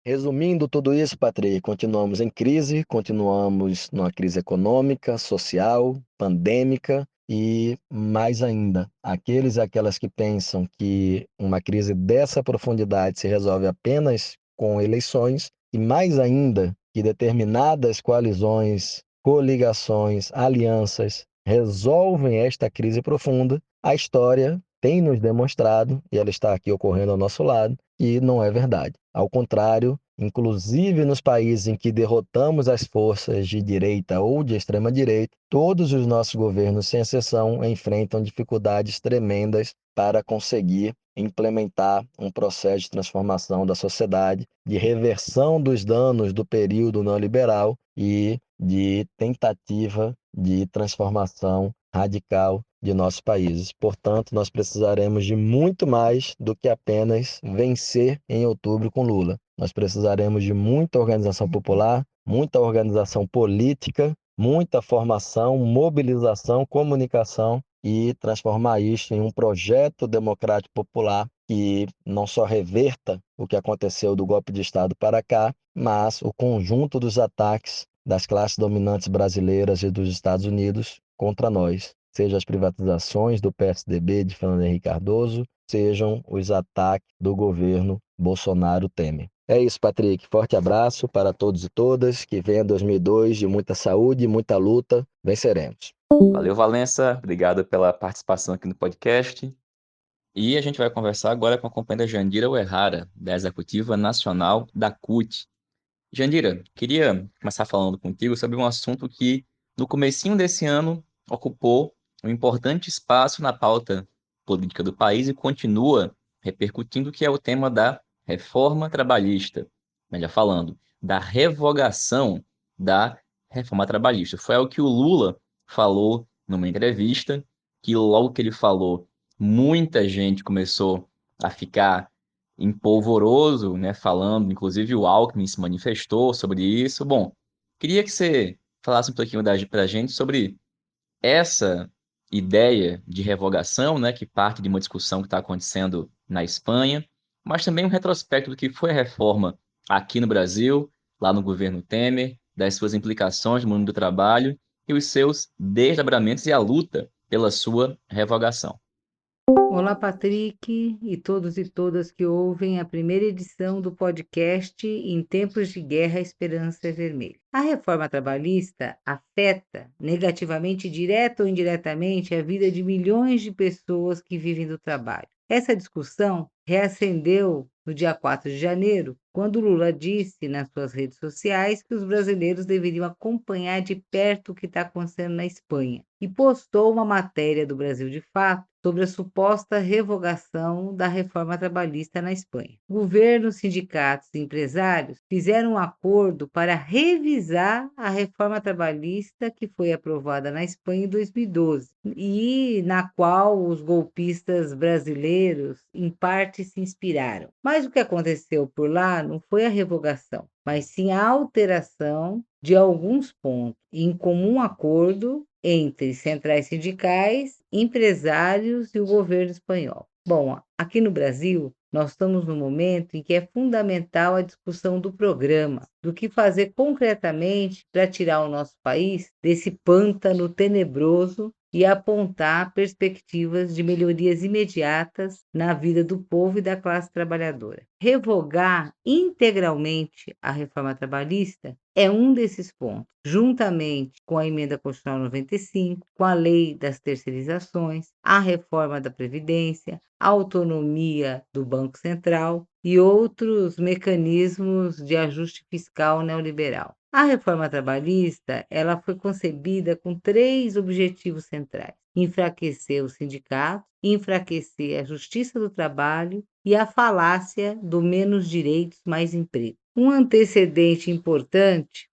Resumindo tudo isso, Patrick, continuamos em crise, continuamos numa crise econômica, social, pandêmica e, mais ainda, aqueles e aquelas que pensam que uma crise dessa profundidade se resolve apenas com eleições e, mais ainda, que determinadas coalizões, coligações, alianças resolvem esta crise profunda, a história tem nos demonstrado, e ela está aqui ocorrendo ao nosso lado, que não é verdade. Ao contrário, inclusive nos países em que derrotamos as forças de direita ou de extrema-direita, todos os nossos governos, sem exceção, enfrentam dificuldades tremendas para conseguir implementar um processo de transformação da sociedade, de reversão dos danos do período neoliberal e de tentativa de transformação radical de nossos países. Portanto, nós precisaremos de muito mais do que apenas vencer em outubro com Lula. Nós precisaremos de muita organização popular, muita organização política, muita formação, mobilização, comunicação e transformar isso em um projeto democrático popular que não só reverta o que aconteceu do golpe de Estado para cá, mas o conjunto dos ataques das classes dominantes brasileiras e dos Estados Unidos contra nós, seja as privatizações do PSDB de Fernando Henrique Cardoso, sejam os ataques do governo Bolsonaro-Temer. É isso, Patrick. Forte abraço para todos e todas. Que venha 2002 de muita saúde e muita luta. Venceremos. Valeu, Valença. Obrigado pela participação aqui no podcast. E a gente vai conversar agora com a companheira Jandira Uehara, da Executiva Nacional da CUT. Jandira, queria começar falando contigo sobre um assunto que, no comecinho desse ano, ocupou um importante espaço na pauta política do país e continua repercutindo, que é o tema da reforma trabalhista. Melhor falando, da revogação da reforma trabalhista. Foi algo que o Lula falou numa entrevista, que logo que ele falou, muita gente começou a ficar empolvoroso, né, falando, inclusive o Alckmin se manifestou sobre isso. Bom, queria que você falasse um pouquinho para a gente sobre essa ideia de revogação, né, que parte de uma discussão que está acontecendo na Espanha, mas também um retrospecto do que foi a reforma aqui no Brasil, lá no governo Temer, das suas implicações no mundo do trabalho e os seus desdobramentos e a luta pela sua revogação. Olá, Patrick e todos e todas que ouvem a primeira edição do podcast Em Tempos de Guerra, a Esperança é Vermelha. A reforma trabalhista afeta negativamente, direta ou indiretamente, a vida de milhões de pessoas que vivem do trabalho. Essa discussão reacendeu no dia 4 de janeiro, quando Lula disse nas suas redes sociais que os brasileiros deveriam acompanhar de perto o que está acontecendo na Espanha e postou uma matéria do Brasil de Fato sobre a suposta revogação da reforma trabalhista na Espanha. Governos, sindicatos e empresários fizeram um acordo para revisar a reforma trabalhista que foi aprovada na Espanha em 2012 e na qual os golpistas brasileiros, em parte, se inspiraram. Mas o que aconteceu por lá não foi a revogação, mas sim a alteração de alguns pontos, em comum acordo entre centrais sindicais, empresários e o governo espanhol. Bom, aqui no Brasil, nós estamos no momento em que é fundamental a discussão do programa, do que fazer concretamente para tirar o nosso país desse pântano tenebroso e apontar perspectivas de melhorias imediatas na vida do povo e da classe trabalhadora. Revogar integralmente a reforma trabalhista é um desses pontos, juntamente com a Emenda Constitucional 95, com a Lei das Terceirizações, a reforma da Previdência, a autonomia do Banco Central e outros mecanismos de ajuste fiscal neoliberal. A reforma trabalhista, ela foi concebida com 3 objetivos centrais: enfraquecer os sindicatos, enfraquecer a justiça do trabalho e a falácia do menos direitos, mais emprego. Um antecedente importante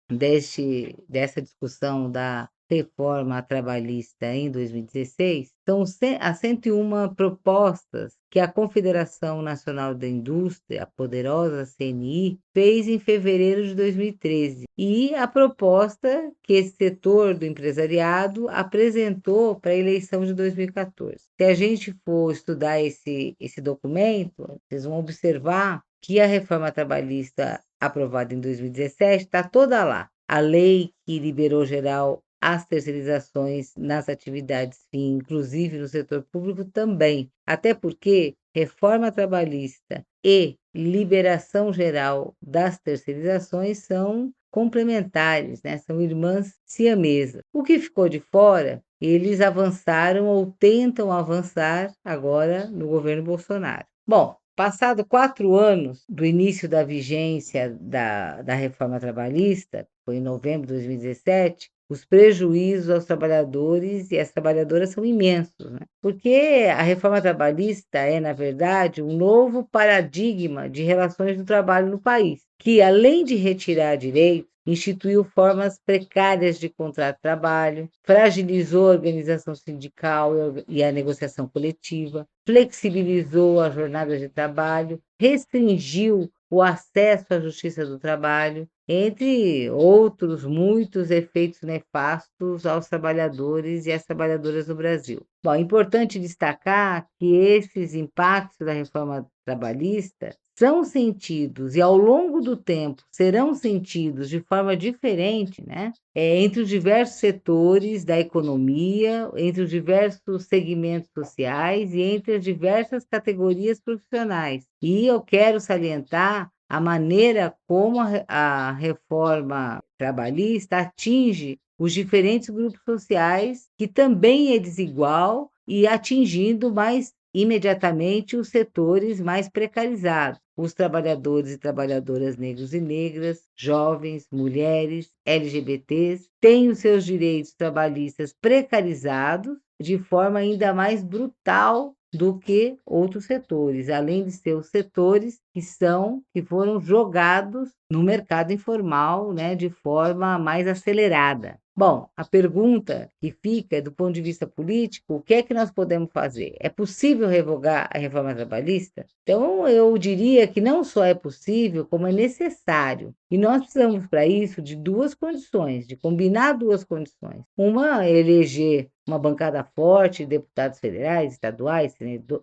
dessa discussão da reforma trabalhista em 2016 são as 101 propostas que a Confederação Nacional da Indústria, a poderosa CNI, fez em fevereiro de 2013 e a proposta que esse setor do empresariado apresentou para a eleição de 2014. Se a gente for estudar esse documento, vocês vão observar que a reforma trabalhista aprovada em 2017 está toda lá. A lei que liberou geral as terceirizações nas atividades fim, inclusive no setor público também, até porque reforma trabalhista e liberação geral das terceirizações são complementares, né? São irmãs siamesas. O que ficou de fora, eles avançaram ou tentam avançar agora no governo Bolsonaro. Bom, passado 4 anos do início da vigência da reforma trabalhista, foi em novembro de 2017, os prejuízos aos trabalhadores e às trabalhadoras são imensos, né? Porque a reforma trabalhista é, na verdade, um novo paradigma de relações do trabalho no país, que, além de retirar direitos, instituiu formas precárias de contrato de trabalho, fragilizou a organização sindical e a negociação coletiva, flexibilizou as jornadas de trabalho, restringiu o acesso à justiça do trabalho, entre outros muitos efeitos nefastos aos trabalhadores e às trabalhadoras do Brasil. Bom, é importante destacar que esses impactos da reforma trabalhista são sentidos e ao longo do tempo serão sentidos de forma diferente, né? Entre os diversos setores da economia, entre os diversos segmentos sociais e entre as diversas categorias profissionais. E eu quero salientar a maneira como a reforma trabalhista atinge os diferentes grupos sociais, que também é desigual e atingindo mais imediatamente os setores mais precarizados, os trabalhadores e trabalhadoras negros e negras, jovens, mulheres, LGBTs, têm os seus direitos trabalhistas precarizados de forma ainda mais brutal do que outros setores, além de ser os setores que foram jogados no mercado informal, né, de forma mais acelerada. Bom, a pergunta que fica do ponto de vista político, o que é que nós podemos fazer? É possível revogar a reforma trabalhista? Então, eu diria que não só é possível, como é necessário. E nós precisamos, para isso, de duas condições, de combinar duas condições. Uma é eleger uma bancada forte, deputados federais, estaduais,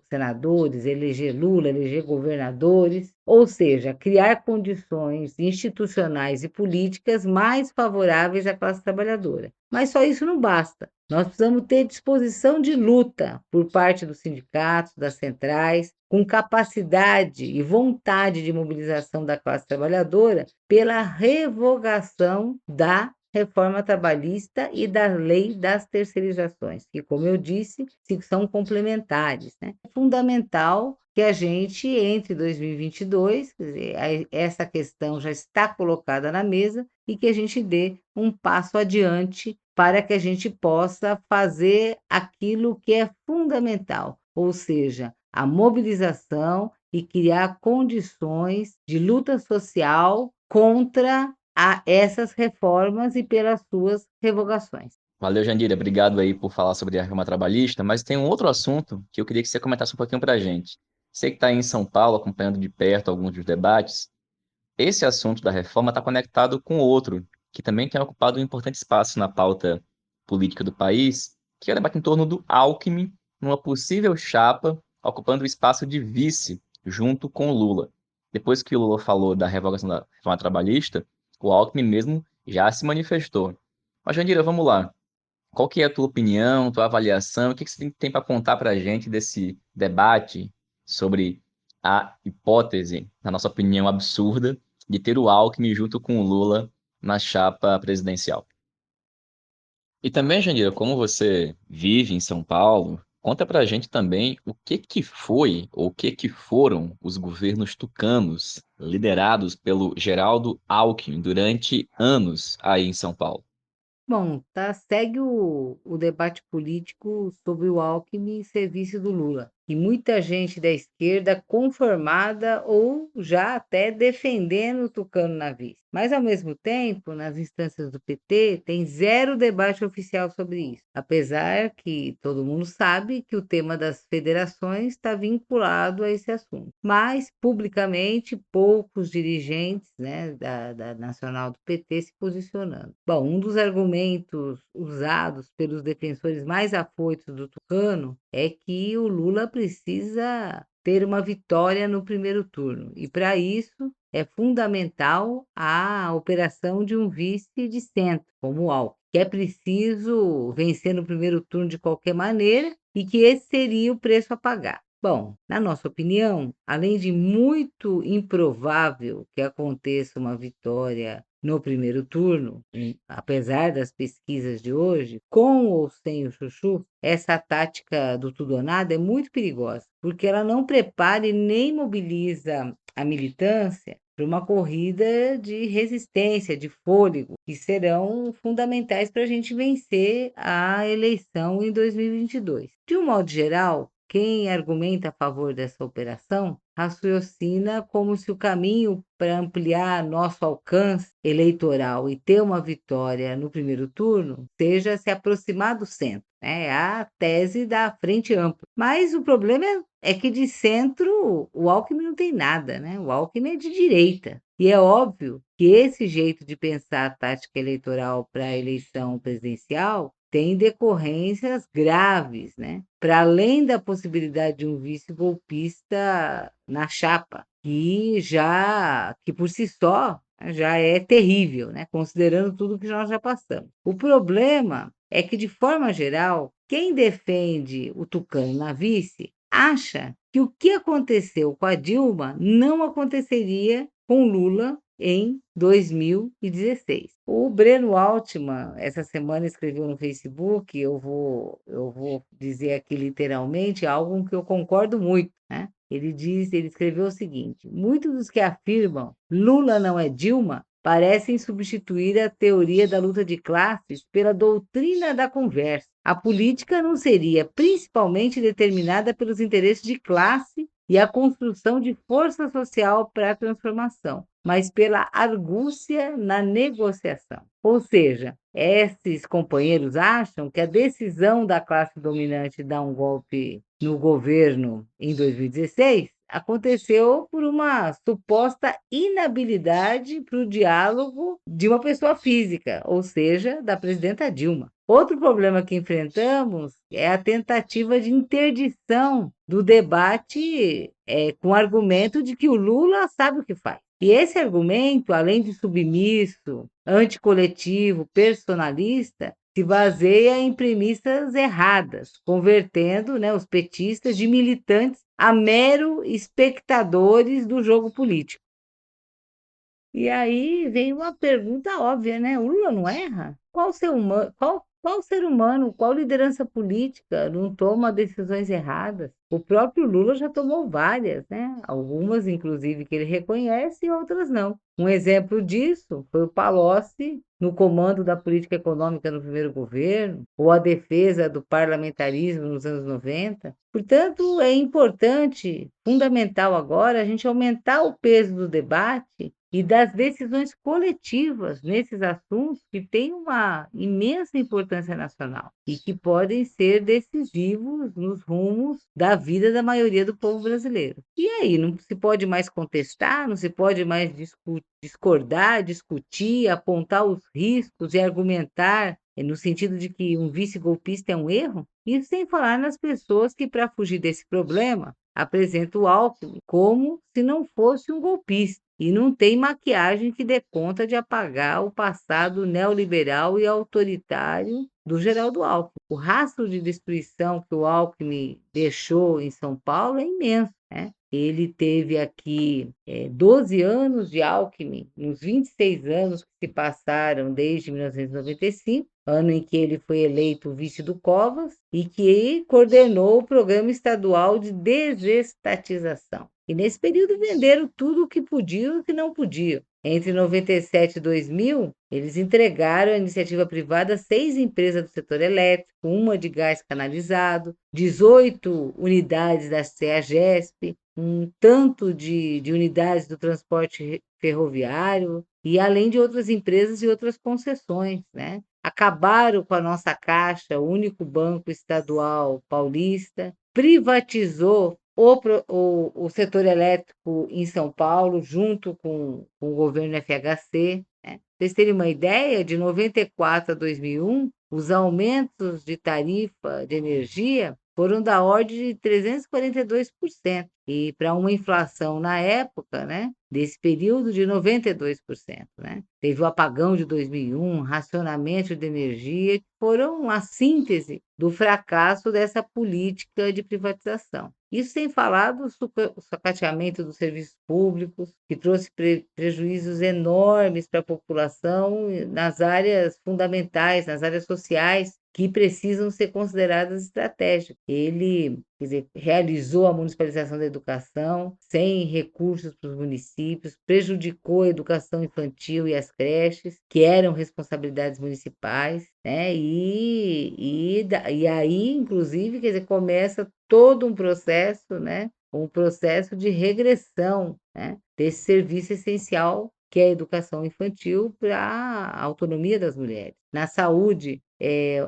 senadores, eleger Lula, eleger governadores, ou seja, criar condições institucionais e políticas mais favoráveis à classe trabalhadora. Mas só isso não basta. Nós precisamos ter disposição de luta por parte dos sindicatos, das centrais, com capacidade e vontade de mobilização da classe trabalhadora pela revogação da reforma trabalhista e da lei das terceirizações, que, como eu disse, são complementares, né? É fundamental que a gente, entre 2022, quer dizer, essa questão já está colocada na mesa e que a gente dê um passo adiante para que a gente possa fazer aquilo que é fundamental, ou seja, a mobilização e criar condições de luta social contra essas reformas e pelas suas revogações. Valeu, Jandira. Obrigado aí por falar sobre a reforma trabalhista, mas tem um outro assunto que eu queria que você comentasse um pouquinho para a gente. Você que está aí em São Paulo, acompanhando de perto alguns dos debates, esse assunto da reforma está conectado com outro, que também tem ocupado um importante espaço na pauta política do país, que é o debate em torno do Alckmin, numa possível chapa, ocupando o espaço de vice, junto com o Lula. Depois que o Lula falou da revogação da reforma trabalhista, o Alckmin mesmo já se manifestou. Mas, Jandira, vamos lá. Qual que é a tua opinião, tua avaliação? O que que você tem para contar para a gente desse debate sobre a hipótese, na nossa opinião absurda, de ter o Alckmin junto com o Lula na chapa presidencial? E também, Jandira, como você vive em São Paulo, conta para a gente também o que foi ou o que foram os governos tucanos liderados pelo Geraldo Alckmin durante anos aí em São Paulo. Bom, segue o debate político sobre o Alckmin e serviço do Lula. E muita gente da esquerda conformada ou já até defendendo o tucano na vice. Mas, ao mesmo tempo, nas instâncias do PT, tem zero debate oficial sobre isso. Apesar que todo mundo sabe que o tema das federações está vinculado a esse assunto. Mas, publicamente, poucos dirigentes, né, da Nacional do PT se posicionando. Bom, um dos argumentos usados pelos defensores mais afoitos do tucano é que o Lula precisa ter uma vitória no primeiro turno. E, para isso, é fundamental a operação de um vice de centro, como o Alckmin, que é preciso vencer no primeiro turno de qualquer maneira e que esse seria o preço a pagar. Bom, na nossa opinião, além de muito improvável que aconteça uma vitória no primeiro turno, apesar das pesquisas de hoje, com ou sem o Chuchu, essa tática do tudo ou nada é muito perigosa, porque ela não prepara e nem mobiliza a militância para uma corrida de resistência, de fôlego, que serão fundamentais para a gente vencer a eleição em 2022. De um modo geral, quem argumenta a favor dessa operação raciocina como se o caminho para ampliar nosso alcance eleitoral e ter uma vitória no primeiro turno seja se aproximar do centro. É a tese da frente ampla. Mas o problema é que de centro o Alckmin não tem nada, né? O Alckmin é de direita. E é óbvio que esse jeito de pensar a tática eleitoral para a eleição presidencial tem decorrências graves, né? Para além da possibilidade de um vice golpista na chapa, que por si só já é terrível, né? Considerando tudo que nós já passamos. O problema é que, de forma geral, quem defende o Tucano na vice acha que o que aconteceu com a Dilma não aconteceria com Lula em 2016. O Breno Altman, essa semana, escreveu no Facebook, eu vou dizer aqui literalmente algo que eu concordo muito, né? Ele escreveu o seguinte: muitos dos que afirmam Lula não é Dilma parecem substituir a teoria da luta de classes pela doutrina da conversa. A política não seria principalmente determinada pelos interesses de classe e a construção de força social para a transformação, mas pela argúcia na negociação. Ou seja, esses companheiros acham que a decisão da classe dominante dar um golpe no governo em 2016 aconteceu por uma suposta inabilidade para o diálogo de uma pessoa física, ou seja, da presidenta Dilma. Outro problema que enfrentamos é a tentativa de interdição do debate com o argumento de que o Lula sabe o que faz. E esse argumento, além de submisso, anticoletivo, personalista, se baseia em premissas erradas, convertendo, né, os petistas de militantes a mero espectadores do jogo político. E aí vem uma pergunta óbvia, né? O Lula não erra? Qual ser humano, qual liderança política não toma decisões erradas? O próprio Lula já tomou várias, né? Algumas, inclusive, que ele reconhece e outras não. Um exemplo disso foi o Palocci no comando da política econômica no primeiro governo, ou a defesa do parlamentarismo nos anos 90. Portanto, é importante, fundamental agora, a gente aumentar o peso do debate e das decisões coletivas nesses assuntos que têm uma imensa importância nacional e que podem ser decisivos nos rumos da vida da maioria do povo brasileiro. E aí, não se pode mais contestar, não se pode mais discordar, discutir, apontar os riscos e argumentar no sentido de que um vice-golpista é um erro? Isso sem falar nas pessoas que, para fugir desse problema, apresentam o Alckmin como se não fosse um golpista. E não tem maquiagem que dê conta de apagar o passado neoliberal e autoritário do Geraldo Alckmin. O rastro de destruição que o Alckmin deixou em São Paulo é imenso, né? Ele teve aqui 12 anos de Alckmin, nos 26 anos que se passaram desde 1995, ano em que ele foi eleito vice do Covas, e que coordenou o Programa Estadual de Desestatização. E nesse período venderam tudo o que podiam e o que não podiam. Entre 97 e 2000, eles entregaram à iniciativa privada 6 empresas do setor elétrico, uma de gás canalizado, 18 unidades da CEAGESP, um tanto de unidades do transporte ferroviário, e além de outras empresas e outras concessões, né? Acabaram com a nossa Caixa, o único banco estadual paulista, privatizou o setor elétrico em São Paulo, junto com o governo FHC. Né? Para vocês terem uma ideia, de 94 a 2001, os aumentos de tarifa de energia foram da ordem de 342%, e para uma inflação na época, né, desse período, de 92%. Né? Teve o apagão de 2001, racionamento de energia, que foram a síntese do fracasso dessa política de privatização. Isso sem falar do sucateamento dos serviços públicos, que trouxe prejuízos enormes para a população nas áreas fundamentais, nas áreas sociais, que precisam ser consideradas estratégicas. Ele, quer dizer, realizou a municipalização da educação sem recursos para os municípios, prejudicou a educação infantil e as creches, que eram responsabilidades municipais, né? E aí, inclusive, quer dizer, começa todo um processo, né? Um processo de regressão, né, desse serviço essencial que é a educação infantil para a autonomia das mulheres. Na saúde,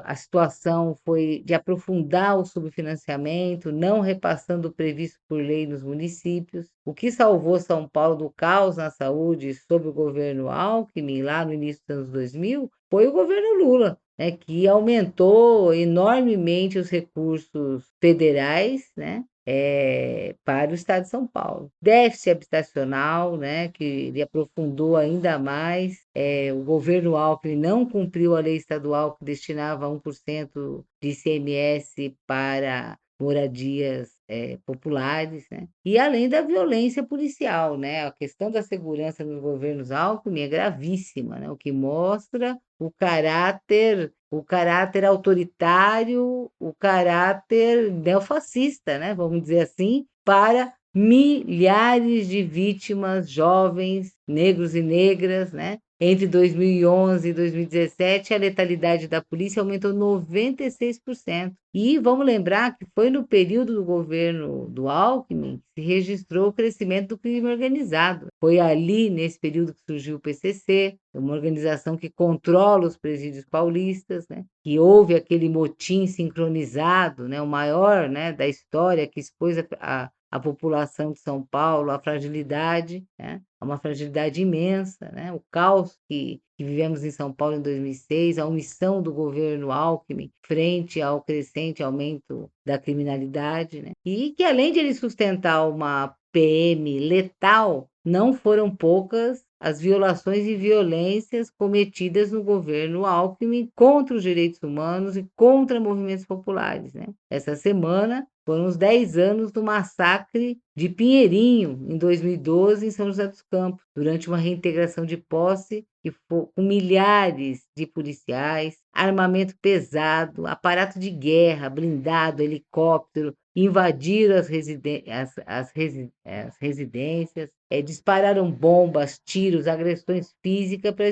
a situação foi de aprofundar o subfinanciamento, não repassando o previsto por lei nos municípios. O que salvou São Paulo do caos na saúde sob o governo Alckmin, lá no início dos anos 2000, foi o governo Lula, né, que aumentou enormemente os recursos federais, né, para o estado de São Paulo. Déficit habitacional, né, que ele aprofundou ainda mais. O governo Alckmin não cumpriu a lei estadual que destinava 1% de ICMS para moradias populares, né? E além da violência policial, né? A questão da segurança nos governos Alckmin é gravíssima, né? O que mostra o caráter autoritário, o caráter neofascista, né? Vamos dizer assim, para milhares de vítimas jovens, negros e negras, né? Entre 2011 e 2017, a letalidade da polícia aumentou 96%. E vamos lembrar que foi no período do governo do Alckmin que se registrou o crescimento do crime organizado. Foi ali, nesse período, que surgiu o PCC, uma organização que controla os presídios paulistas, né? Que houve aquele motim sincronizado, né? O maior, né, da história, que expôs a população de São Paulo, a fragilidade, né? Uma fragilidade imensa, né? O caos que vivemos em São Paulo em 2006, a omissão do governo Alckmin frente ao crescente aumento da criminalidade, né? E que, além de ele sustentar uma PM letal, não foram poucas as violações e violências cometidas no governo Alckmin contra os direitos humanos e contra movimentos populares, né? Essa semana foram os 10 anos do massacre de Pinheirinho, em 2012, em São José dos Campos, durante uma reintegração de posse com milhares de policiais, armamento pesado, aparato de guerra, blindado, helicóptero, invadiram as residências, dispararam bombas, tiros, agressões físicas para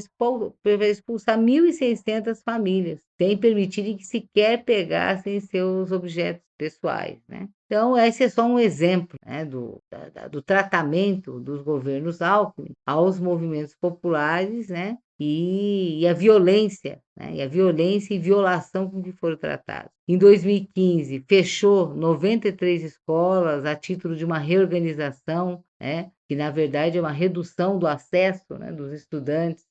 expulsar 1.600 famílias, sem permitirem que sequer pegassem seus objetos pessoais, né? Então, esse é só um exemplo, né, do tratamento dos governos Alckmin aos movimentos populares, né, e a violência, né, e violação com que foram tratados. Em 2015, fechou 93 escolas a título de uma reorganização, né, que na verdade é uma redução do acesso, né, dos estudantes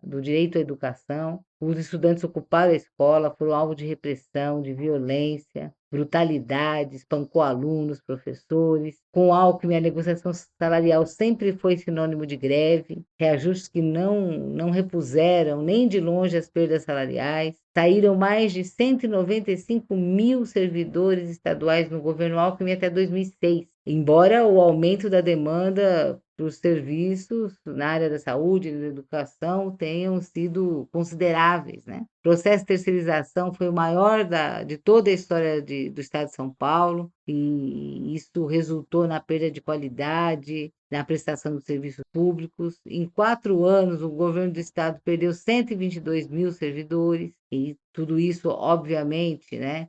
do direito à educação. Os estudantes ocuparam a escola, foram alvo de repressão, de violência, brutalidade, espancou alunos, professores. Com o Alckmin, a negociação salarial sempre foi sinônimo de greve, reajustes que não repuseram nem de longe as perdas salariais. Saíram mais de 195 mil servidores estaduais no governo Alckmin até 2006, embora o aumento da demanda para os serviços na área da saúde e da educação tenham sido consideráveis, né? O processo de terceirização foi o maior de toda a história do Estado de São Paulo, e isso resultou na perda de qualidade, na prestação de serviços públicos. Em 4 anos, o governo do Estado perdeu 122 mil servidores, e tudo isso, obviamente, né,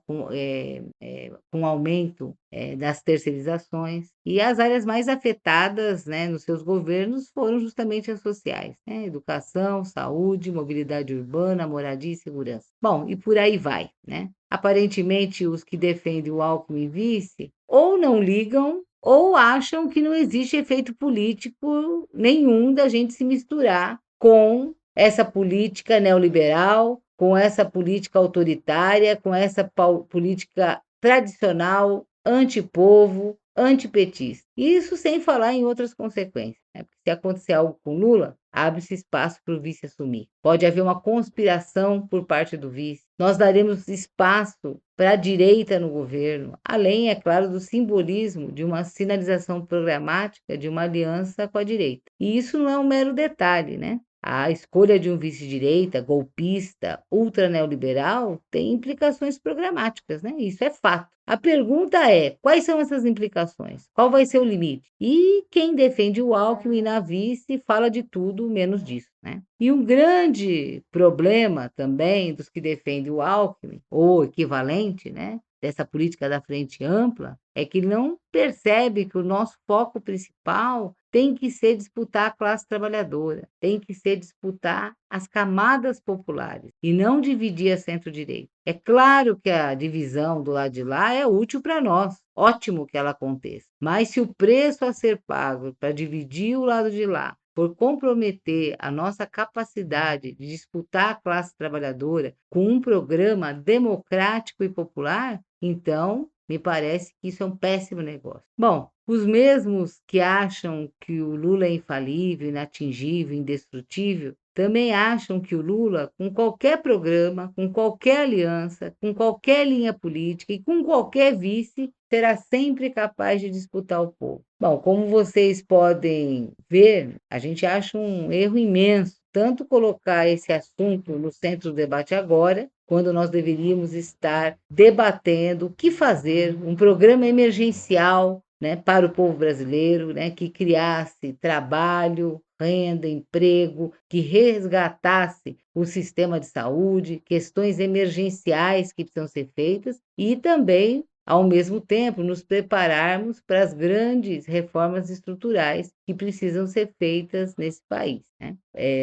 com aumento das terceirizações. E as áreas mais afetadas, né, nos seus governos foram justamente as sociais, né? Educação, saúde, mobilidade urbana, moradia e segurança. Bom, e por aí vai, né? Aparentemente, os que defendem o Alckmin vice ou não ligam ou acham que não existe efeito político nenhum da gente se misturar com essa política neoliberal, com essa política autoritária, com essa política tradicional, antipovo, antipetista. Isso sem falar em outras consequências, né? Porque se acontecer algo com Lula, abre-se espaço para o vice assumir. Pode haver uma conspiração por parte do vice. Nós daremos espaço para a direita no governo, além, é claro, do simbolismo de uma sinalização programática de uma aliança com a direita. E isso não é um mero detalhe, né? A escolha de um vice-direita, golpista, ultraneoliberal, tem implicações programáticas, né? Isso é fato. A pergunta é: quais são essas implicações? Qual vai ser o limite? E quem defende o Alckmin na vice fala de tudo menos disso, né? E um grande problema também dos que defendem o Alckmin, ou equivalente, né, dessa política da frente ampla, é que não percebe que o nosso foco principal tem que ser disputar a classe trabalhadora, tem que ser disputar as camadas populares e não dividir a centro-direita. É claro que a divisão do lado de lá é útil para nós, ótimo que ela aconteça, mas se o preço a ser pago para dividir o lado de lá por comprometer a nossa capacidade de disputar a classe trabalhadora com um programa democrático e popular, então me parece que isso é um péssimo negócio. Bom, os mesmos que acham que o Lula é infalível, inatingível, indestrutível, também acham que o Lula, com qualquer programa, com qualquer aliança, com qualquer linha política e com qualquer vice, será sempre capaz de disputar o povo. Bom, como vocês podem ver, a gente acha um erro imenso tanto colocar esse assunto no centro do debate agora, quando nós deveríamos estar debatendo o que fazer, um programa emergencial, né, para o povo brasileiro, né, que criasse trabalho, renda, emprego, que resgatasse o sistema de saúde, questões emergenciais que precisam ser feitas e também, ao mesmo tempo, nos prepararmos para as grandes reformas estruturais que precisam ser feitas nesse país, né?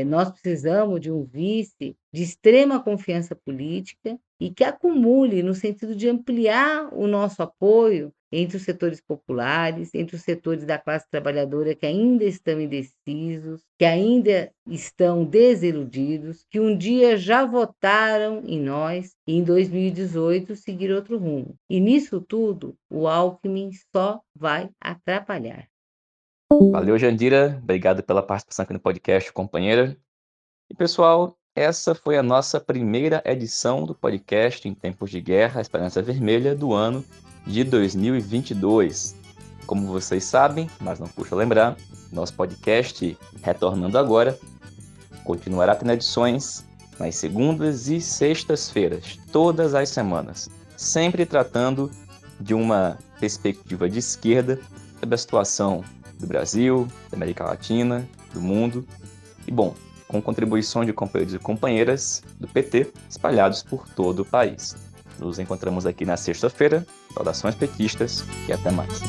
Nós precisamos de um vice de extrema confiança política e que acumule no sentido de ampliar o nosso apoio entre os setores populares, entre os setores da classe trabalhadora que ainda estão indecisos, que ainda estão desiludidos, que um dia já votaram em nós e em 2018 seguir outro rumo. E nisso tudo, o Alckmin só vai atrapalhar. Valeu, Jandira. Obrigado pela participação aqui no podcast, companheira. E, pessoal, essa foi a nossa primeira edição do podcast Em Tempos de Guerra, Esperança Vermelha, do ano de 2022. Como vocês sabem, mas não custa lembrar, nosso podcast, retornando agora, continuará tendo edições nas segundas e sextas-feiras, todas as semanas, sempre tratando de uma perspectiva de esquerda sobre a situação do Brasil, da América Latina, do mundo. E, bom, com contribuição de companheiros e companheiras do PT espalhados por todo o país. Nos encontramos aqui na sexta-feira. Saudações petistas e até mais.